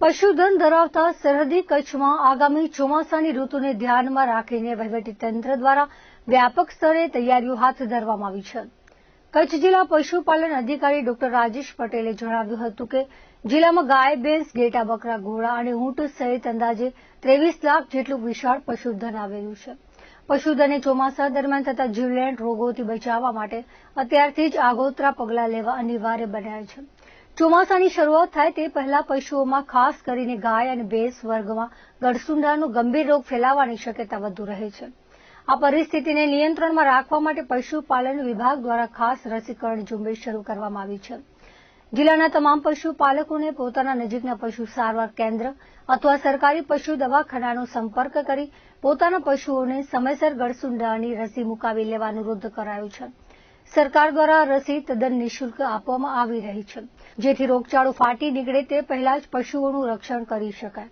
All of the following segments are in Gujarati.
પશુધન ધરાવતા સરહદી કચ્છમાં આગામી ચોમાસાની ઋતુને ધ્યાનમાં રાખીને વહીવટીતંત્ર દ્વારા વ્યાપક સ્તરે તૈયારીઓ હાથ ધરવામાં આવી છે. કચ્છ જિલ્લા પશુપાલન અધિકારી ડોક્ટર રાજેશ પટેલે જણાવ્યું હતું કે જિલ્લામાં ગાય, ભેંસ, ઘેટા, બકરા, ઘોડા અને ઊંટ સહિત અંદાજે 23 લાખ જેટલું વિશાળ પશુધન આવેલું છે. પશુધનને ચોમાસા દરમિયાન થતા જીવલેણ રોગોથી બચાવવા માટે અત્યારથી જ આગોતરા પગલાં લેવા અનિવાર્ય બન્યા છે. ચોમાસાની શરૂઆત થાય તે પહેલા પશુઓમાં ખાસ કરીને ગાય અને ભેંસ વર્ગમાં ગળસુંડાનો ગંભીર રોગ ફેલાવાની શક્યતા વધુ રહે છે. આ પરિસ્થિતિને નિયંત્રણમાં રાખવા માટે પશુપાલન વિભાગ દ્વારા ખાસ રસીકરણ ઝુંબેશ શરૂ કરવામાં આવી છે. જિલ્લાના તમામ પશુપાલકોને પોતાના નજીકના પશુ સારવાર કેન્દ્ર અથવા સરકારી પશુ દવાખાનાનો સંપર્ક કરી પોતાના પશુઓને સમયસર ગળસુંડાની રસી મુકાવી લેવા અનુરોધ કરાયો છે. સરકાર દ્વારા રસી તદ્દન નિઃશુલ્ક આપવામાં આવી રહી છે, જેથી રોગચાળો ફાટી નીકળે તે પહેલા જ પશુઓનું રક્ષણ કરી શકાય.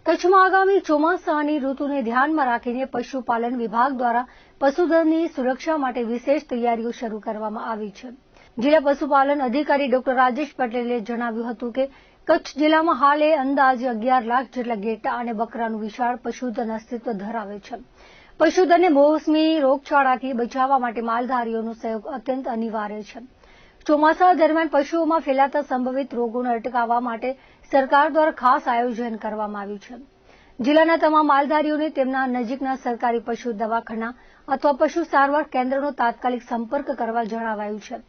કચ્છમાં આગામી ચોમાસાની ઋતુને ધ્યાનમાં રાખીને પશુપાલન વિભાગ દ્વારા પશુધનની સુરક્ષા માટે વિશેષ તૈયારીઓ શરૂ કરવામાં આવી છે. જિલ્લા પશુપાલન અધિકારી ડોક્ટર રાજેશ પટેલે જણાવ્યું હતું કે કચ્છ જિલ્લામાં હાલે અંદાજે 11 લાખ જેટલા ઘેટા અને બકરાનું વિશાળ પશુધન અસ્તિત્વ ધરાવે છે. પશુધનને મોસમી રોગચાળાથી બચાવવા માટે માલધારીઓનો સહયોગ અત્યંત અનિવાર્ય છે. ચોમાસા દરમિયાન પશુઓમાં ફેલાતા સંભવિત રોગોને અટકાવવા માટે સરકાર દ્વારા ખાસ આયોજન કરવામાં આવ્યું છે. જિલ્લાના તમામ માલધારીઓને તેમના નજીકના સરકારી પશુ દવાખાના અથવા પશુ સારવાર કેન્દ્રનો તાત્કાલિક સંપર્ક કરવા જણાવાયું છે.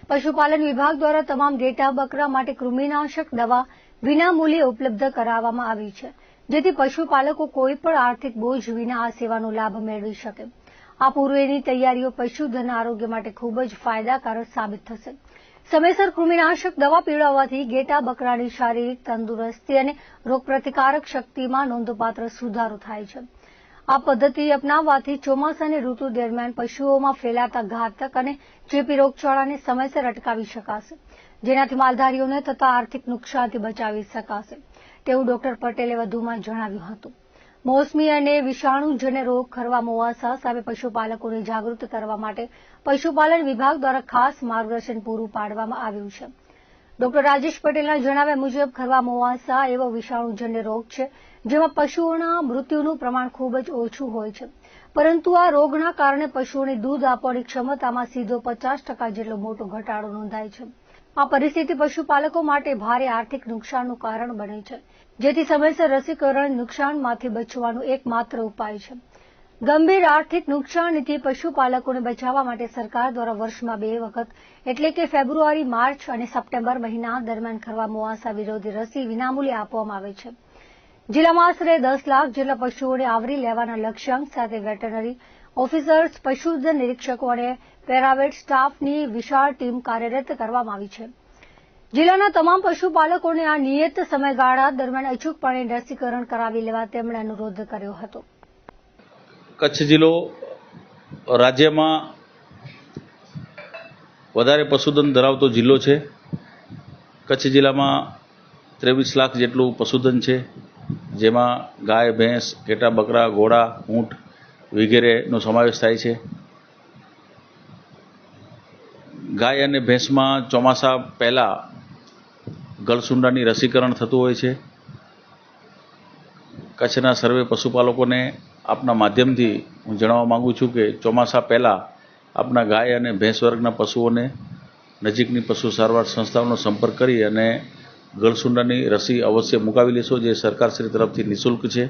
પશુપાલન વિભાગ દ્વારા તમામ ઘેટા બકરા માટે કૃમિનાશક દવા વિનામૂલ્યે ઉપલબ્ધ કરાવવામાં આવી છે, જેથી પશુપાલકો કોઈપણ આર્થિક બોજ વિના આ સેવાનો લાભ મેળવી શકે. આ પૂર્વેની તૈયારીઓ પશુધન આરોગ્ય માટે ખૂબ જ ફાયદાકારક સાબિત થશે. સમયસર કૃમિનાશક દવા પીવડાવવાથી ઘેટા બકરાની શારીરિક તંદુરસ્તી અને રોગપ્રતિકારક શક્તિમાં નોંધપાત્ર સુધારો થાય છે. આ પદ્ધતિ અપનાવવાથી ચોમાસાની ઋતુ દરમિયાન પશુઓમાં ફેલાતા ઘાતક અને ચેપી રોગચાળાને સમયસર અટકાવી શકાશે, જેનાથી માલધારીઓને થતા આર્થિક નુકસાનથી બચાવી શકાશે, તેવું ડોક્ટર પટેલે વધુમાં જણાવ્યું હતું. મોસમી અને વિષાણુજન્ય રોગ ખરવા મોવાસા સામે પશુપાલકોને જાગૃત કરવા માટે પશુપાલન વિભાગ દ્વારા ખાસ માર્ગદર્શન પૂરું પાડવામાં આવ્યું છે. ડોક્ટર રાજેશ પટેલના જણાવ્યા મુજબ ખરવા મોવાસા એવો વિષાણુજન્ય રોગ છે જેમાં પશુઓના મૃત્યુનું પ્રમાણ ખૂબ જ ઓછું હોય છે, પરંતુ આ રોગના કારણે પશુઓને દૂધ આપવાની ક્ષમતામાં સીધો 50% જેટલો મોટો ઘટાડો નોંધાય છે. આ પરિસ્થિતિ પશુપાલકો માટે ભારે આર્થિક નુકસાનનું કારણ બને છે, જેથી સમયસર રસીકરણ નુકસાનમાંથી બચવાનો એકમાત્ર ઉપાય છે. ગંભીર આર્થિક નુકસાનથી પશુપાલકોને બચાવવા માટે સરકાર દ્વારા વર્ષમાં 2 વખત એટલે કે ફેબ્રુઆરી, માર્ચ અને સપ્ટેમ્બર મહિના દરમિયાન ખરવા મોવાસા વિરોધી રસી વિનામૂલ્યે આપવામાં આવે છે. જિલ્લામાં આશરે 10 લાખ જેટલા પશુઓને આવરી લેવાના લક્ષ્યાંક સાથે વેટરનરી ઓફિસર્સ, પશુધન નિરીક્ષકો અને પેરાવેટ સ્ટાફની વિશાળ ટીમ કાર્યરત કરવામાં આવી છે. જિલ્લાના તમામ પશુપાલકોને આ નિયત સમયગાળા દરમિયાન અચૂકપણે રસીકરણ કરાવી લેવા તેમણે અનુરોધ કર્યો હતો. કચ્છ જિલ્લો રાજ્યમાં વધારે પશુધન ધરાવતો જિલ્લો છે. કચ્છ જિલ્લામાં 23 લાખ જેટલું પશુધન છે, જેમાં ગાય, ભેંસ, ઘેટા, બકરા, ઘોડા, ઊંટ વગેરેનો સમાવેશ થાય છે. ગાય અને ભેંસમાં ચોમાસા પહેલાં ગળસુંડાની રસીકરણ થતું હોય છે. કચ્છના સર્વે પશુપાલકોને આપના માધ્યમથી હું જણાવવા માગું છું કે ચોમાસા પહેલાં આપના ગાય અને ભેંસ વર્ગના પશુઓને નજીકની પશુ સારવાર સંસ્થાઓનો સંપર્ક કરી અને ગળસુંડાની રસી અવશ્ય મુકાવી લેશો, જે સરકારશ્રી તરફથી નિઃશુલ્ક છે,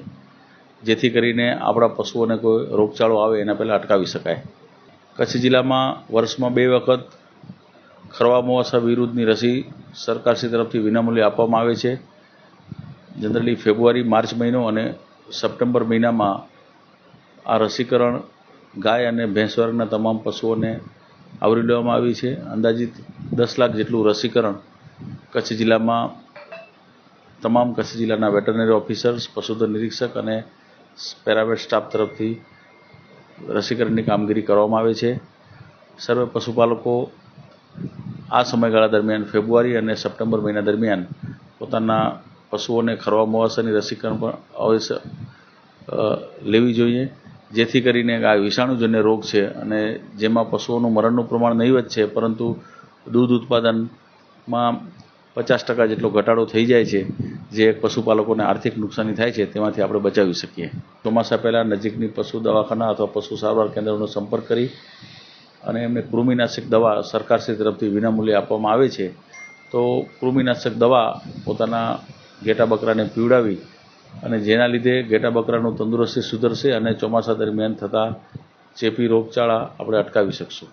જેથી કરીને આપણા પશુઓને કોઈ રોગચાળો આવે એના પહેલાં અટકાવી શકાય. કચ્છ જિલ્લામાં વર્ષમાં 2 વખત ખરવા મોવાસા વિરુદ્ધની રસી સરકારશ્રી તરફથી વિનામૂલ્યે આપવામાં આવે છે. જનરલી ફેબ્રુઆરી, માર્ચ મહિનો અને સપ્ટેમ્બર મહિનામાં આ રસીકરણ ગાય અને ભેંસ વર્ગના તમામ પશુઓને આવરી લેવામાં આવી છે. અંદાજિત 10 લાખ જેટલું રસીકરણ કચ્છ જિલ્લામાં તમામ કચ્છ જિલ્લાના વેટરનરી ઓફિસર્સ, પશુધન નિરીક્ષક અને પેરાવેટ સ્ટાફ તરફથી રસીકરણની કામગીરી કરવામાં આવે છે. સર્વે પશુપાલકો આ સમયગાળા દરમિયાન ફેબ્રુઆરી અને સપ્ટેમ્બર મહિના દરમિયાન પોતાના પશુઓને ખરવા મોવાસાની રસીકરણ પણ અવશ્ય લેવી જોઈએ, જેથી કરીને આ વિષાણુજન્ય રોગ છે અને જેમાં પશુઓનું મરણનું પ્રમાણ નહીવત છે, પરંતુ દૂધ ઉત્પાદનમાં 50% જેટલો ઘટાડો થઈ જાય છે, જે પશુપાલકોને આર્થિક નુકસાની થાય છે તેમાંથી આપણે બચાવી શકીએ. ચોમાસા પહેલાં નજીકની પશુ દવાખાના અથવા પશુ સારવાર કેન્દ્રનો સંપર્ક કરી અને એમને કૃમિનાશક દવા સરકારશ્રી તરફથી વિનામૂલ્યે આપવામાં આવે છે. તો કૃમિનાશક દવા પોતાના ઘેટા બકરાને પીવડાવી અને જેના લીધે ઘેટા બકરાનું તંદુરસ્તી સુધરશે અને ચોમાસા દરમિયાન થતા ચેપી રોગચાળા આપણે અટકાવી શકશું.